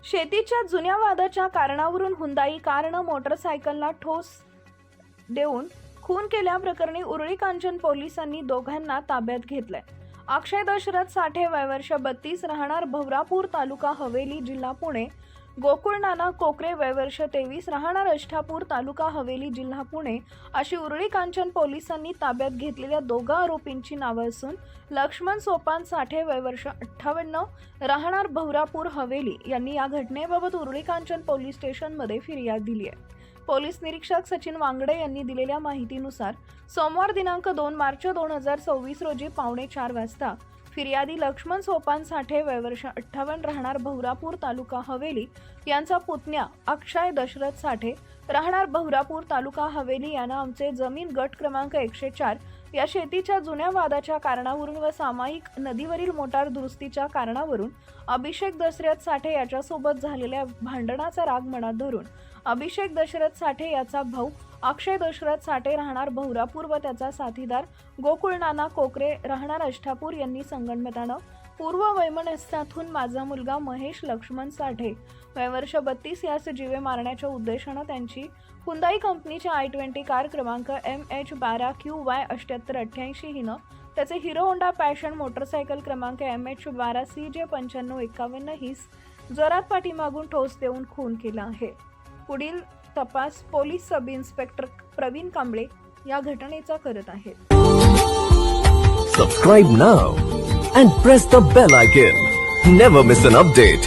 शेतीच्या जुन्या वादाच्या कारणावरून हुंदाई कारनं मोटरसायकलला ठोस देऊन खून केल्याप्रकरणी उरळी कांचन पोलिसांनी दोघांना ताब्यात घेतलंय। अक्षय दशरथ साठे वय वर्ष 32 राहणार भवरापूर तालुका हवेली जिल्हा पुणे, गोकुळ नाना कोकरे वय वर्ष 23 राहणार अष्टापूर तालुका हवेली जिल्हा पुणे अशी उरळी कांचन पोलिसांनी ताब्यात घेतलेल्या दोघा आरोपींची नावे असून लक्ष्मण सोपान साठे वय वर्ष 58 राहणार भवरापूर हवेली यांनी या घटनेबाबत उरळी कांचन पोलीस स्टेशनमध्ये फिर्याद दिली आहे। पोलीस निरीक्षक सचिन वांगडे यांनी दिलेल्या माहितीनुसार सोमवार दिनांक 2 मार्च 2026 रोजी 3:45 वाजता फिर्यादी लक्ष्मण सोपान साठे वय वर्ष 58 राहणार भवरापूर तालुका हवेली यांचा पुतण्या अक्षय दशरथ साठे राहणार भवरापूर तालुका हवेली यांना आमचे जमीन गट क्रमांक 104 या शेतीच्या जुन्या वादाच्या कारणावरून व सामायिक नदीवरील मोटार दुरुस्तीच्या कारणावरून अभिषेक दशरथ साठे याच्यासोबत झालेल्या भांडणाचा राग मनात धरून अभिषेक दशरथ साठे याचा भाऊ अक्षय दशरथ साठे राहणार भवरापूर व त्याचा साथीदार गोकुळ नाना कोकरे राहणार अष्टापूर यांनी संगनमतानं पूर्व वैमनस्यातून माझा मुलगा महेश लक्ष्मण साठे वय वर्ष 32 यास जीवे मारण्याच्या उद्देशानं त्यांची हुंदाई कंपनीच्या i20 कार क्रमांक MH12QY7888 हिनं त्याचे हिरो होंडा पॅशन मोटरसायकल क्रमांक MH12CJ9551 हिस जोरात पाठीमागून ठोस देऊन खून केला आहे। पुढील तपास police sub inspector Praveen Kamble या घटनेचा करत आहेत। Subscribe now and press the bell icon. Never miss an update.